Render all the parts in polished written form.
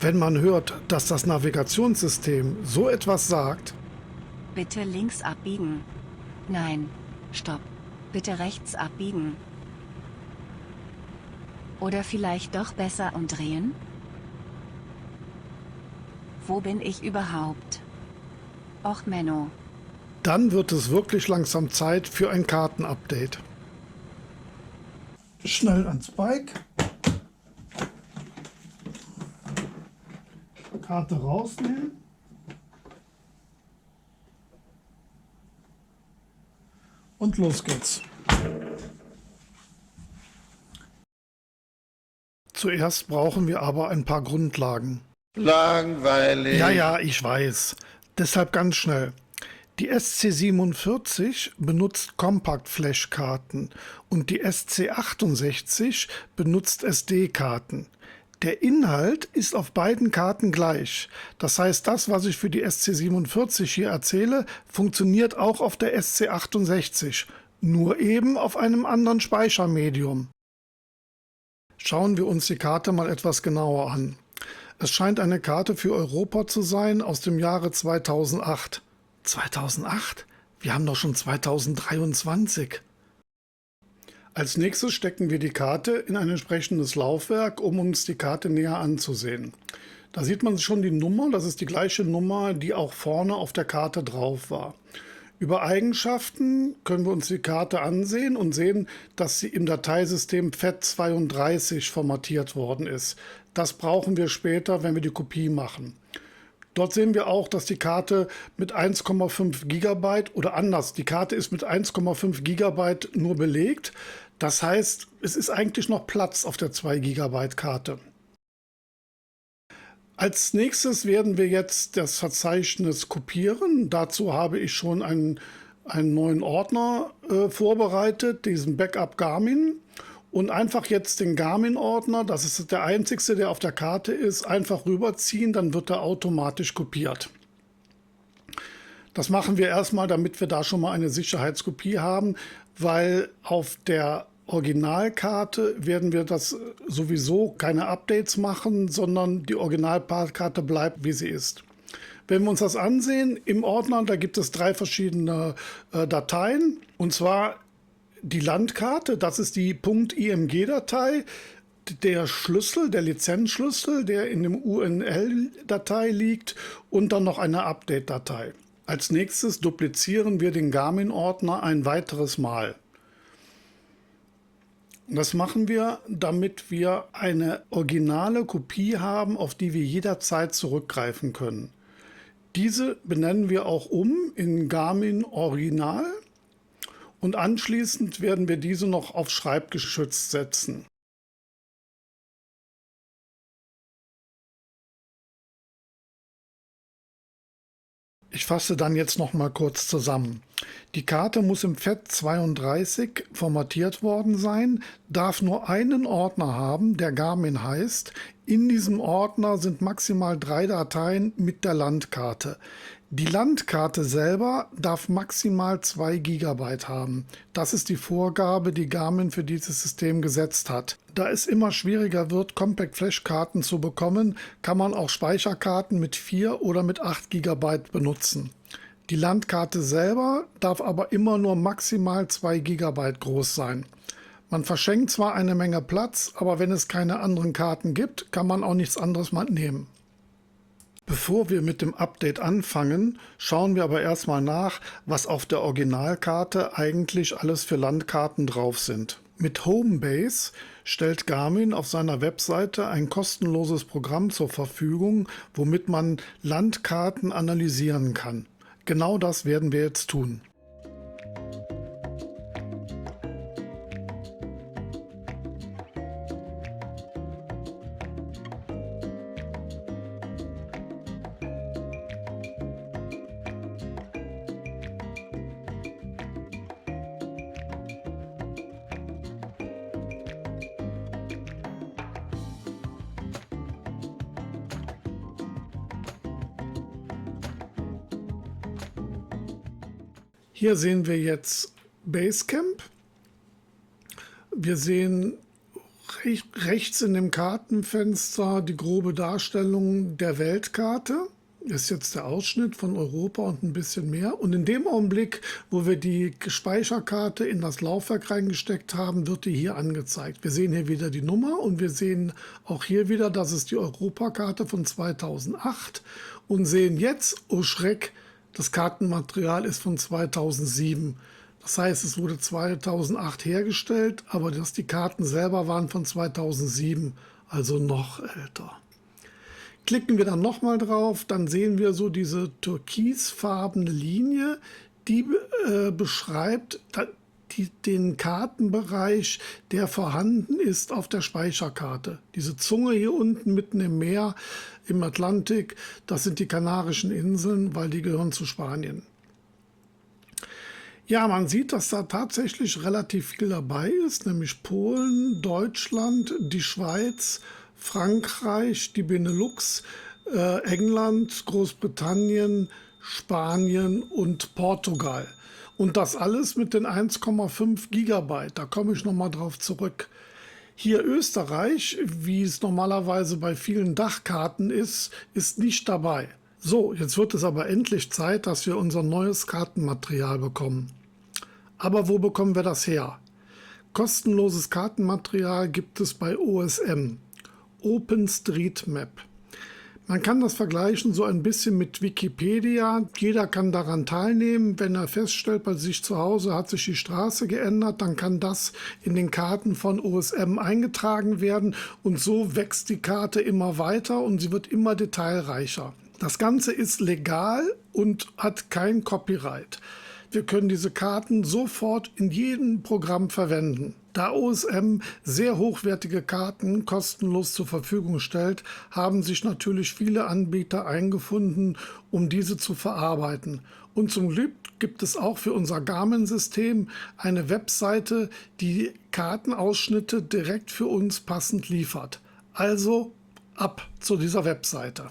Wenn man hört, dass das Navigationssystem so etwas sagt, Bitte links abbiegen. Nein, stopp. Bitte rechts abbiegen. Oder vielleicht doch besser umdrehen? Wo bin ich überhaupt? Och Menno. dann wird es wirklich langsam Zeit für ein Kartenupdate. Schnell ans Bike. Karte rausnehmen. Und los geht's. Zuerst brauchen wir aber ein paar Grundlagen. Langweilig. Ja, ich weiß. Deshalb ganz schnell. Die SC47 benutzt Compact-Flash-Karten und die SC68 benutzt SD-Karten. Der Inhalt ist auf beiden Karten gleich. Das heißt, das, was ich für die SC47 hier erzähle, funktioniert auch auf der SC68, nur eben auf einem anderen Speichermedium. Schauen wir uns die Karte mal etwas genauer an. Es scheint eine Karte für Europa zu sein aus dem Jahre 2008. 2008? Wir haben doch schon 2023. Als nächstes stecken wir die Karte in ein entsprechendes Laufwerk, um uns die Karte näher anzusehen. Da sieht man schon die Nummer, das ist die gleiche Nummer, die auch vorne auf der Karte drauf war. Über Eigenschaften können wir uns die Karte ansehen und sehen, dass sie im Dateisystem FAT32 formatiert worden ist. Das brauchen wir später, wenn wir die Kopie machen. Dort sehen wir auch, dass die Karte mit 1,5 GB oder anders, die Karte ist mit 1,5 GB nur belegt. Das heißt, es ist eigentlich noch Platz auf der 2 GB Karte. Als nächstes werden wir jetzt das Verzeichnis kopieren. Dazu habe ich schon einen neuen Ordner vorbereitet, diesen Backup Garmin. Und einfach jetzt den Garmin-Ordner, das ist der einzigste, der auf der Karte ist, einfach rüberziehen, dann wird er automatisch kopiert. Das machen wir erstmal, damit wir da schon mal eine Sicherheitskopie haben, weil auf der Originalkarte werden wir das sowieso keine Updates machen, sondern die Originalkarte bleibt, wie sie ist. Wenn wir uns das ansehen, im Ordner, da gibt es 3 verschiedene Dateien, und zwar die Landkarte, das ist die .img-Datei, der Schlüssel, der Lizenzschlüssel, der in dem UNL-Datei liegt, und dann noch eine Update-Datei. Als nächstes duplizieren wir den Garmin-Ordner ein weiteres Mal. Das machen wir, damit wir eine originale Kopie haben, auf die wir jederzeit zurückgreifen können. Diese benennen wir auch in Garmin Original. Und anschließend werden wir diese noch auf schreibgeschützt setzen. Ich fasse dann jetzt noch mal kurz zusammen. Die Karte muss im FAT32 formatiert worden sein, darf nur einen Ordner haben, der Garmin heißt. In diesem Ordner sind maximal 3 Dateien mit der Landkarte. Die Landkarte selber darf maximal 2 GB haben. Das ist die Vorgabe, die Garmin für dieses System gesetzt hat. Da es immer schwieriger wird, Compact Flash Karten zu bekommen, kann man auch Speicherkarten mit 4 oder mit 8 GB benutzen. Die Landkarte selber darf aber immer nur maximal 2 GB groß sein. Man verschenkt zwar eine Menge Platz, aber wenn es keine anderen Karten gibt, kann man auch nichts anderes mal nehmen. Bevor wir mit dem Update anfangen, schauen wir aber erstmal nach, was auf der Originalkarte eigentlich alles für Landkarten drauf sind. Mit Homebase stellt Garmin auf seiner Webseite ein kostenloses Programm zur Verfügung, womit man Landkarten analysieren kann. Genau das werden wir jetzt tun. Hier sehen wir jetzt Basecamp. Wir sehen rechts in dem Kartenfenster die grobe Darstellung der Weltkarte. Ist jetzt der Ausschnitt von Europa und ein bisschen mehr. Und in dem Augenblick, wo wir die Speicherkarte in das Laufwerk reingesteckt haben, wird die hier angezeigt. Wir sehen hier wieder die Nummer und wir sehen auch hier wieder, das ist die Europakarte von 2008 und sehen jetzt, oh Schreck, das Kartenmaterial ist von 2007. Das heißt, es wurde 2008 hergestellt, aber die Karten selber waren von 2007, also noch älter. Klicken wir dann nochmal drauf, dann sehen wir so diese türkisfarbene Linie, die beschreibt den Kartenbereich, der vorhanden ist auf der Speicherkarte. Diese Zunge hier unten mitten im Meer, im Atlantik, das sind die Kanarischen Inseln, weil die gehören zu Spanien. Ja, man sieht, dass da tatsächlich relativ viel dabei ist, nämlich Polen, Deutschland, die Schweiz, Frankreich, die Benelux, England, Großbritannien, Spanien und Portugal. Und das alles mit den 1,5 Gigabyte. Da komme ich nochmal drauf zurück. Hier Österreich, wie es normalerweise bei vielen Dachkarten ist nicht dabei. So, jetzt wird es aber endlich Zeit, dass wir unser neues Kartenmaterial bekommen. Aber wo bekommen wir das her? Kostenloses Kartenmaterial gibt es bei OSM. OpenStreetMap. Man kann das vergleichen so ein bisschen mit Wikipedia. Jeder kann daran teilnehmen. Wenn er feststellt, bei sich zu Hause hat sich die Straße geändert, dann kann das in den Karten von OSM eingetragen werden. Und so wächst die Karte immer weiter und sie wird immer detailreicher. Das Ganze ist legal und hat kein Copyright. Wir können diese Karten sofort in jedem Programm verwenden. Da OSM sehr hochwertige Karten kostenlos zur Verfügung stellt, haben sich natürlich viele Anbieter eingefunden, um diese zu verarbeiten. Und zum Glück gibt es auch für unser Garmin-System eine Webseite, die Kartenausschnitte direkt für uns passend liefert. Also ab zu dieser Webseite.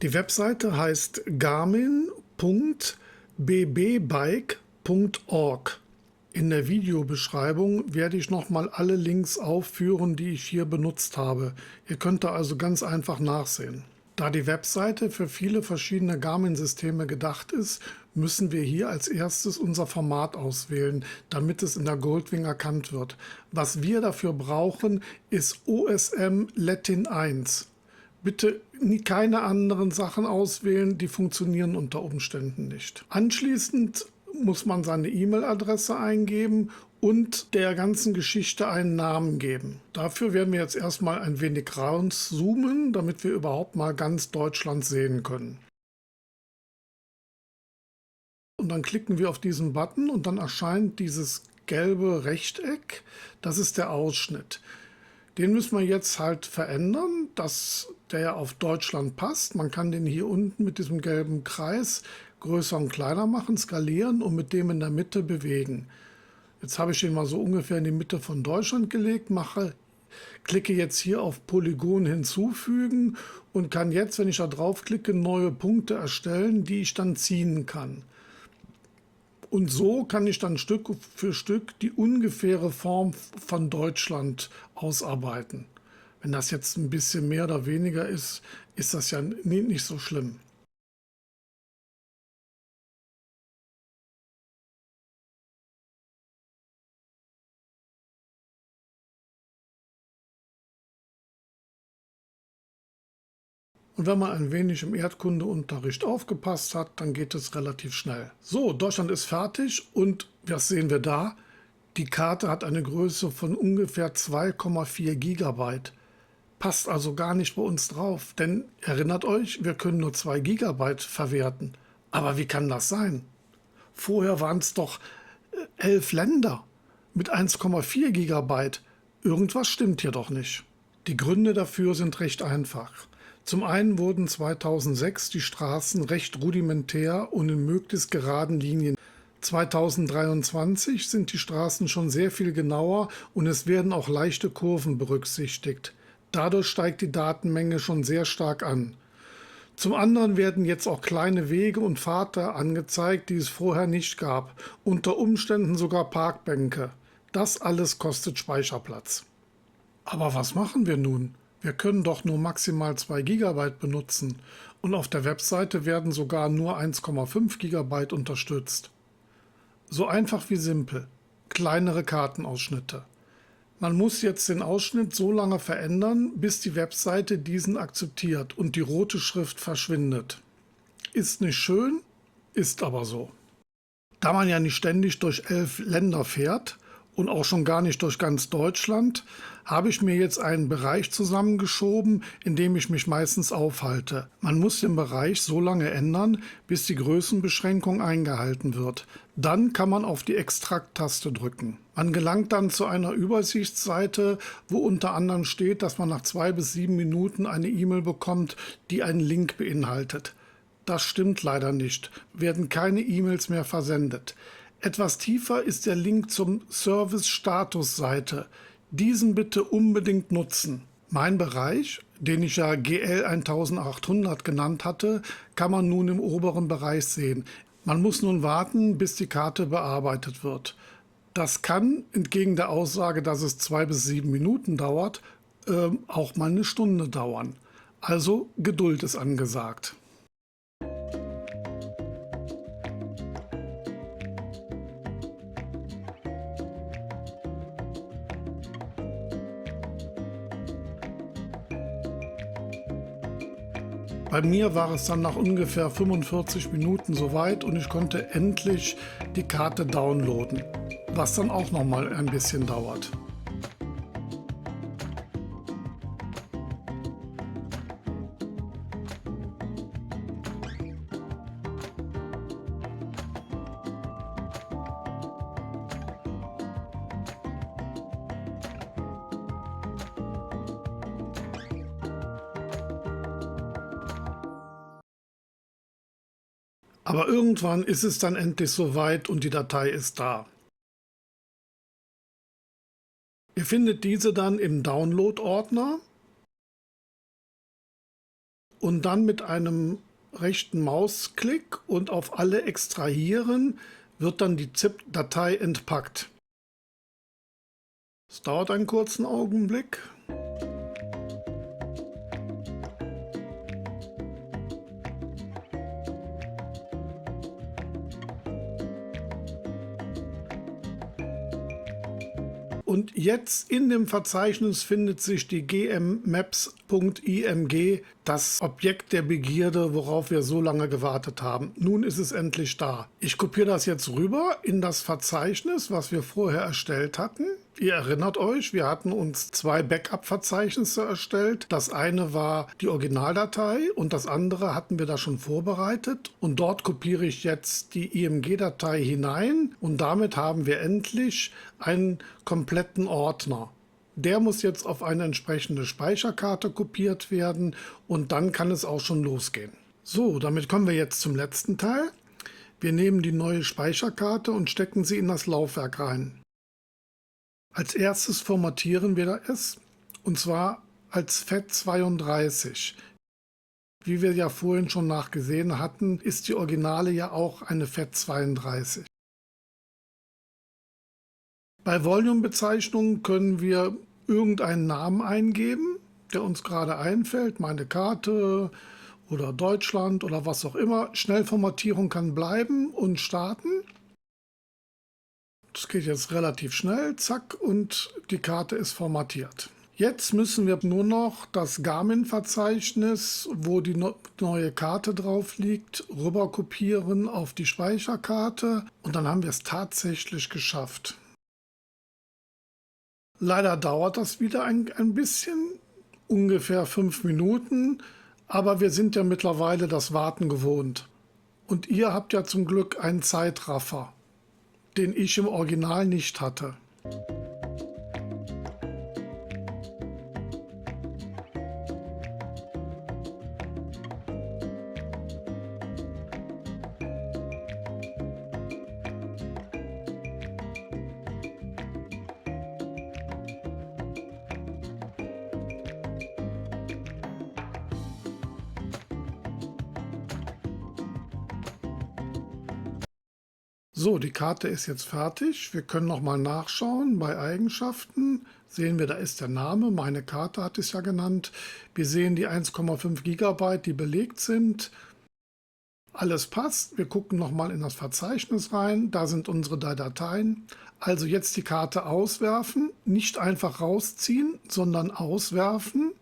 Die Webseite heißt garmin.bbbike.org. In der Videobeschreibung werde ich nochmal alle Links aufführen, die ich hier benutzt habe. Ihr könnt da also ganz einfach nachsehen. Da die Webseite für viele verschiedene Garmin-Systeme gedacht ist, müssen wir hier als erstes unser Format auswählen, damit es in der Goldwing erkannt wird. Was wir dafür brauchen, ist OSM Latin 1. Bitte keine anderen Sachen auswählen, die funktionieren unter Umständen nicht. Anschließend muss man seine E-Mail-Adresse eingeben und der ganzen Geschichte einen Namen geben. Dafür werden wir jetzt erstmal ein wenig rauszoomen, damit wir überhaupt mal ganz Deutschland sehen können. Und dann klicken wir auf diesen Button und dann erscheint dieses gelbe Rechteck. Das ist der Ausschnitt. Den müssen wir jetzt halt verändern, dass der auf Deutschland passt. Man kann den hier unten mit diesem gelben Kreis größer und kleiner machen, skalieren und mit dem in der Mitte bewegen. Jetzt habe ich den mal so ungefähr in die Mitte von Deutschland gelegt, klicke jetzt hier auf Polygon hinzufügen und kann jetzt, wenn ich da drauf klicke, neue Punkte erstellen, die ich dann ziehen kann. Und so kann ich dann Stück für Stück die ungefähre Form von Deutschland ausarbeiten. Wenn das jetzt ein bisschen mehr oder weniger ist, ist das ja nicht so schlimm. Und wenn man ein wenig im Erdkundeunterricht aufgepasst hat, dann geht es relativ schnell. So, Deutschland ist fertig und was sehen wir da? Die Karte hat eine Größe von ungefähr 2,4 Gigabyte. Passt also gar nicht bei uns drauf, denn erinnert euch, wir können nur 2 Gigabyte verwerten. Aber wie kann das sein? Vorher waren es doch 11 Länder mit 1,4 Gigabyte. Irgendwas stimmt hier doch nicht. Die Gründe dafür sind recht einfach. Zum einen wurden 2006 die Straßen recht rudimentär und in möglichst geraden Linien. 2023 sind die Straßen schon sehr viel genauer und es werden auch leichte Kurven berücksichtigt. Dadurch steigt die Datenmenge schon sehr stark an. Zum anderen werden jetzt auch kleine Wege und Pfade angezeigt, die es vorher nicht gab. Unter Umständen sogar Parkbänke. Das alles kostet Speicherplatz. Aber was machen wir nun? Wir können doch nur maximal 2 GB benutzen und auf der Webseite werden sogar nur 1,5 GB unterstützt. So einfach wie simpel. Kleinere Kartenausschnitte. Man muss jetzt den Ausschnitt so lange verändern, bis die Webseite diesen akzeptiert und die rote Schrift verschwindet. Ist nicht schön, ist aber so. Da man ja nicht ständig durch 11 Länder fährt und auch schon gar nicht durch ganz Deutschland, habe ich mir jetzt einen Bereich zusammengeschoben, in dem ich mich meistens aufhalte. Man muss den Bereich so lange ändern, bis die Größenbeschränkung eingehalten wird. Dann kann man auf die Extrakt-Taste drücken. Man gelangt dann zu einer Übersichtsseite, wo unter anderem steht, dass man nach 2 bis 7 Minuten eine E-Mail bekommt, die einen Link beinhaltet. Das stimmt leider nicht, werden keine E-Mails mehr versendet. Etwas tiefer ist der Link zum Service-Status-Seite. Diesen bitte unbedingt nutzen. Mein Bereich, den ich ja GL 1800 genannt hatte, kann man nun im oberen Bereich sehen. Man muss nun warten, bis die Karte bearbeitet wird. Das kann, entgegen der Aussage, dass es 2 bis 7 Minuten dauert, auch mal eine Stunde dauern. Also Geduld ist angesagt. Bei mir war es dann nach ungefähr 45 Minuten soweit und ich konnte endlich die Karte downloaden, was dann auch noch mal ein bisschen dauert. Aber irgendwann ist es dann endlich soweit und die Datei ist da. Ihr findet diese dann im Download-Ordner und dann mit einem rechten Mausklick und auf alle extrahieren wird dann die ZIP-Datei entpackt. Es dauert einen kurzen Augenblick. Und jetzt in dem Verzeichnis findet sich die gmmaps.img, das Objekt der Begierde, worauf wir so lange gewartet haben. Nun ist es endlich da. Ich kopiere das jetzt rüber in das Verzeichnis, was wir vorher erstellt hatten. Ihr erinnert euch, wir hatten uns 2 Backup-Verzeichnisse erstellt. Das eine war die Originaldatei und das andere hatten wir da schon vorbereitet. Und dort kopiere ich jetzt die IMG-Datei hinein und damit haben wir endlich einen kompletten Ordner. Der muss jetzt auf eine entsprechende Speicherkarte kopiert werden und dann kann es auch schon losgehen. So, damit kommen wir jetzt zum letzten Teil. Wir nehmen die neue Speicherkarte und stecken sie in das Laufwerk rein. Als erstes formatieren wir es, und zwar als FAT32. Wie wir ja vorhin schon nachgesehen hatten, ist die Originale ja auch eine FAT32. Bei Volume-Bezeichnungen können wir irgendeinen Namen eingeben, der uns gerade einfällt, meine Karte oder Deutschland oder was auch immer. Schnellformatierung kann bleiben und starten. Das geht jetzt relativ schnell, zack, und die Karte ist formatiert. Jetzt müssen wir nur noch das Garmin-Verzeichnis, wo die neue Karte drauf liegt, rüber kopieren auf die Speicherkarte und dann haben wir es tatsächlich geschafft. Leider dauert das wieder ein bisschen, ungefähr 5 Minuten, aber wir sind ja mittlerweile das Warten gewohnt. Und ihr habt ja zum Glück einen Zeitraffer, den ich im Original nicht hatte. So, die Karte ist jetzt fertig. Wir können noch mal nachschauen bei Eigenschaften. sehen wir, da ist der Name, meine Karte hat es ja genannt. Wir sehen die 1,5 Gigabyte, die belegt sind. Alles passt. Wir gucken nochmal in das Verzeichnis rein. Da sind unsere drei Dateien. Also jetzt die Karte auswerfen. Nicht einfach rausziehen, sondern auswerfen.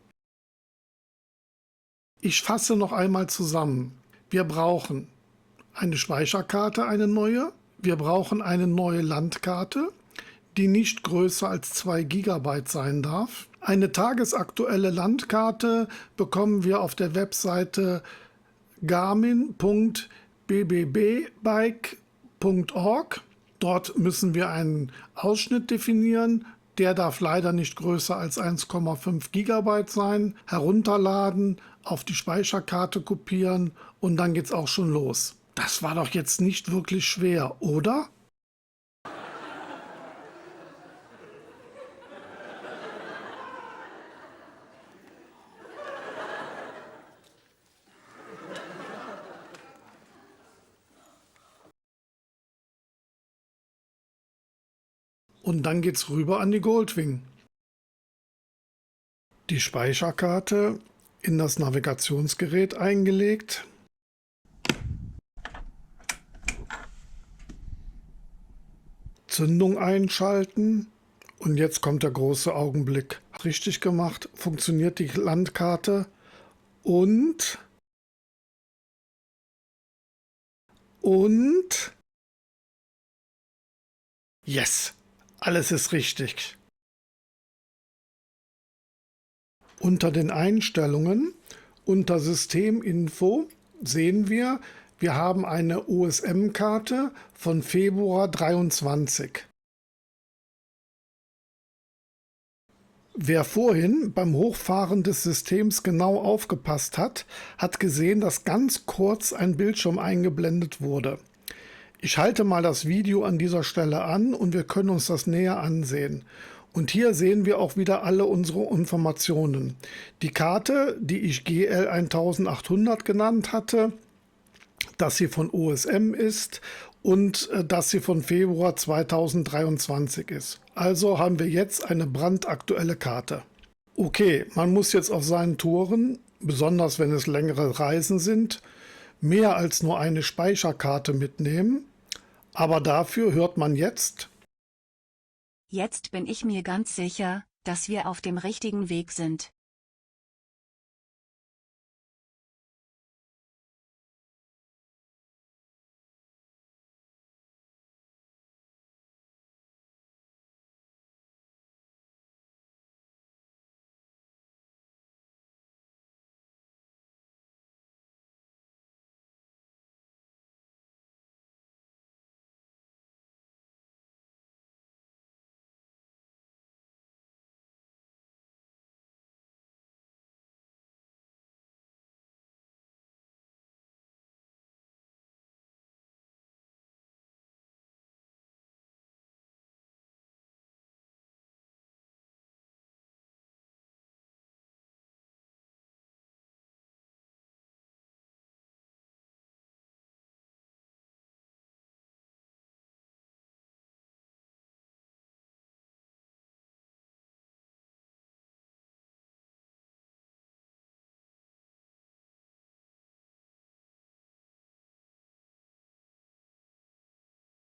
Ich fasse noch einmal zusammen. Wir brauchen eine Speicherkarte, eine neue. Wir brauchen eine neue Landkarte, die nicht größer als 2 GB sein darf. Eine tagesaktuelle Landkarte bekommen wir auf der Webseite garmin.bbbike.org. Dort müssen wir einen Ausschnitt definieren. Der darf leider nicht größer als 1,5 GB sein. Herunterladen, auf die Speicherkarte kopieren und dann geht's auch schon los. Das war doch jetzt nicht wirklich schwer, oder? Und dann geht's rüber an die Goldwing. Die Speicherkarte in das Navigationsgerät eingelegt. Zündung einschalten. Und jetzt kommt der große Augenblick. Richtig gemacht, funktioniert die Landkarte und yes, alles ist richtig. Unter den Einstellungen, unter Systeminfo sehen wir, wir haben eine OSM-Karte von Februar 23. Wer vorhin beim Hochfahren des Systems genau aufgepasst hat, hat gesehen, dass ganz kurz ein Bildschirm eingeblendet wurde. Ich halte mal das Video an dieser Stelle an und wir können uns das näher ansehen. Und hier sehen wir auch wieder alle unsere Informationen. Die Karte, die ich GL 1800 genannt hatte, dass sie von OSM ist und dass sie von Februar 2023 ist. Also haben wir jetzt eine brandaktuelle Karte. Okay, man muss jetzt auf seinen Touren, besonders wenn es längere Reisen sind, mehr als nur eine Speicherkarte mitnehmen. Aber dafür hört man jetzt: Jetzt bin ich mir ganz sicher, dass wir auf dem richtigen Weg sind.